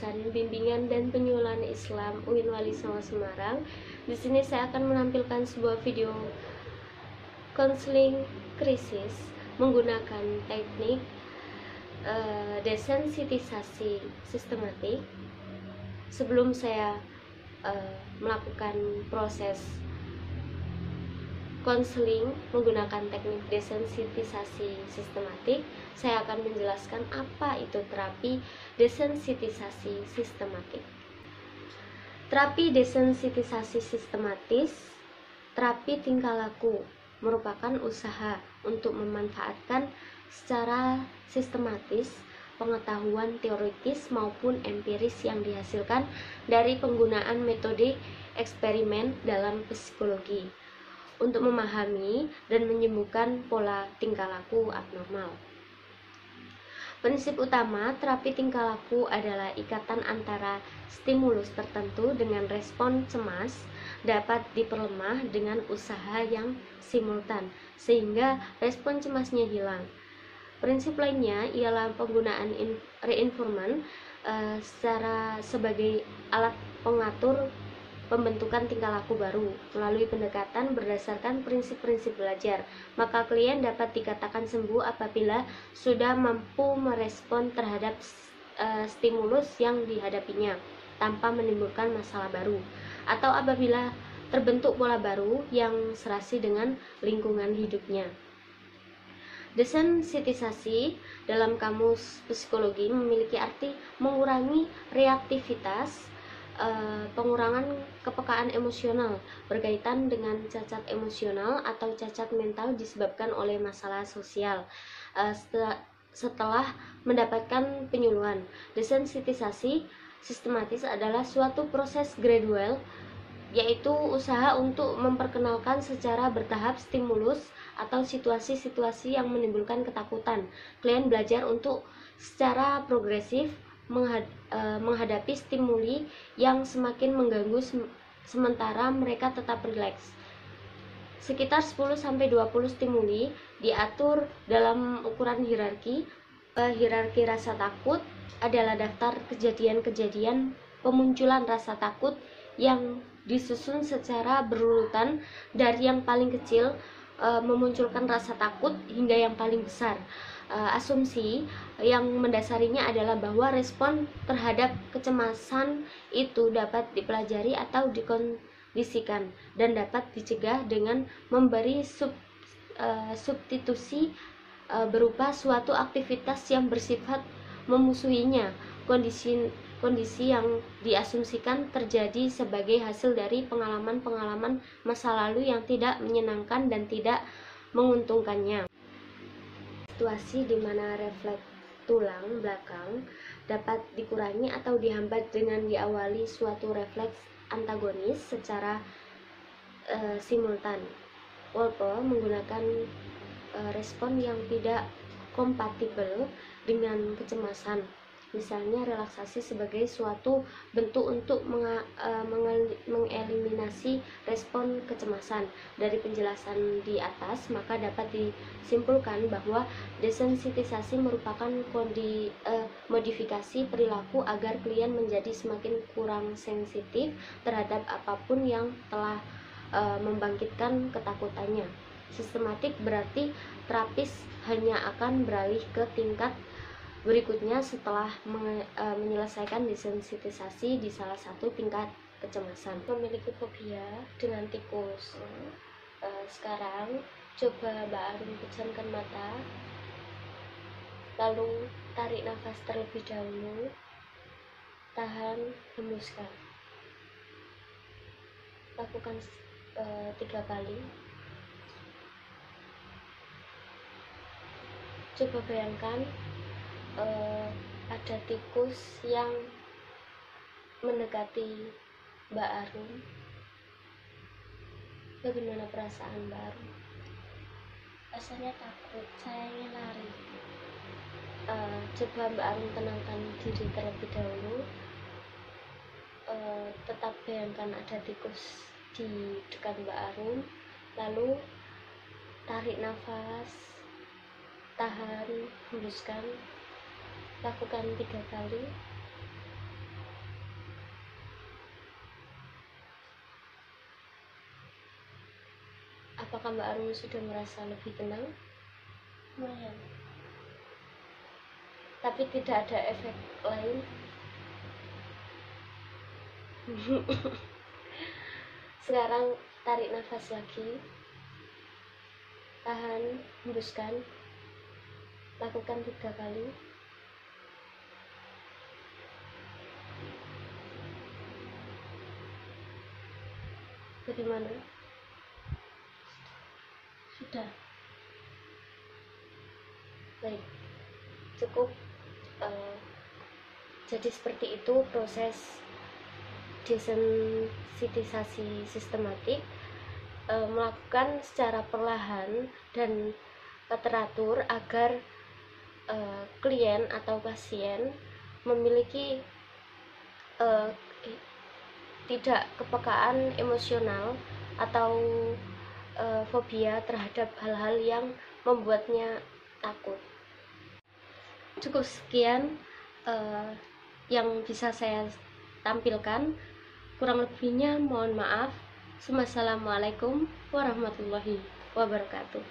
jurusan Bimbingan dan Penyuluhan Islam UIN Wali Songo Semarang. Di sini saya akan menampilkan sebuah video konseling krisis menggunakan teknik desensitisasi sistematik. Sebelum saya melakukan proses konseling menggunakan teknik desensitisasi sistematik, saya akan menjelaskan apa itu terapi desensitisasi sistematik. Terapi desensitisasi sistematis, terapi tingkah laku, merupakan usaha untuk memanfaatkan secara sistematis pengetahuan teoritis maupun empiris yang dihasilkan dari penggunaan metode eksperimen dalam psikologi untuk memahami dan menyembuhkan pola tingkah laku abnormal. Prinsip utama terapi tingkah laku adalah ikatan antara stimulus tertentu dengan respon cemas dapat diperlemah dengan usaha yang simultan sehingga respon cemasnya hilang. Prinsip lainnya ialah penggunaan reinforman sebagai alat pengatur pembentukan tingkah laku baru melalui pendekatan berdasarkan prinsip-prinsip belajar. Maka klien dapat dikatakan sembuh apabila sudah mampu merespon terhadap stimulus yang dihadapinya tanpa menimbulkan masalah baru, atau apabila terbentuk pola baru yang serasi dengan lingkungan hidupnya. Desensitisasi dalam kamus psikologi memiliki arti mengurangi reaktivitas, pengurangan kepekaan emosional berkaitan dengan cacat emosional atau cacat mental disebabkan oleh masalah sosial. Setelah mendapatkan penyuluhan, desensitisasi sistematis adalah suatu proses gradual, yaitu usaha untuk memperkenalkan secara bertahap stimulus atau situasi-situasi yang menimbulkan ketakutan. Klien belajar untuk secara progresif menghadapi stimuli yang semakin mengganggu sementara mereka tetap rileks. Sekitar 10-20 stimuli diatur dalam ukuran hierarki. Hierarki rasa takut adalah daftar kejadian-kejadian pemunculan rasa takut yang disusun secara berurutan dari yang paling kecil memunculkan rasa takut hingga yang paling besar. Asumsi yang mendasarinya adalah bahwa respon terhadap kecemasan itu dapat dipelajari atau dikondisikan dan dapat dicegah dengan memberi substitusi berupa suatu aktivitas yang bersifat memusuhinya. Kondisi yang diasumsikan terjadi sebagai hasil dari pengalaman-pengalaman masa lalu yang tidak menyenangkan dan tidak menguntungkannya. Situasi di mana refleks tulang belakang dapat dikurangi atau dihambat dengan diawali suatu refleks antagonis secara simultan. Wolpe menggunakan respon yang tidak kompatibel dengan kecemasan, misalnya relaksasi sebagai suatu bentuk untuk mengeliminasi respon kecemasan. Dari penjelasan di atas, maka dapat disimpulkan bahwa desensitisasi merupakan modifikasi perilaku agar klien menjadi semakin kurang sensitif terhadap apapun yang telah membangkitkan ketakutannya. Sistematik berarti terapis hanya akan beralih ke tingkat berikutnya setelah menyelesaikan desensitisasi di salah satu tingkat kecemasan. Memiliki fobia dengan tikus. Sekarang coba Mbak Arum pejamkan mata, lalu tarik nafas terlebih dahulu, tahan, hembuskan. Lakukan 3 kali. Coba bayangkan ada tikus yang mendekati Mbak Arum. Bagaimana perasaan Mbak Arum? Rasanya takut, saya ingin lari. Coba Mbak Arum tenangkan diri terlebih dahulu. Tetap bayangkan ada tikus di dekat Mbak Arum, lalu tarik nafas, tahan, hembuskan. Lakukan 3 kali. Apakah Mbak Arun sudah merasa lebih tenang? lumayan. Tapi tidak ada efek lain? Sekarang tarik nafas lagi, tahan, hembuskan, lakukan 3 kali. Bagaimana? Sudah. Baik, cukup. Jadi seperti itu proses desensitisasi sistematik, melakukan secara perlahan dan teratur agar klien atau pasien memiliki tidak kepekaan emosional atau fobia terhadap hal-hal yang membuatnya takut. Cukup sekian yang bisa saya tampilkan. Kurang lebihnya mohon maaf. Wassalamualaikum warahmatullahi wabarakatuh.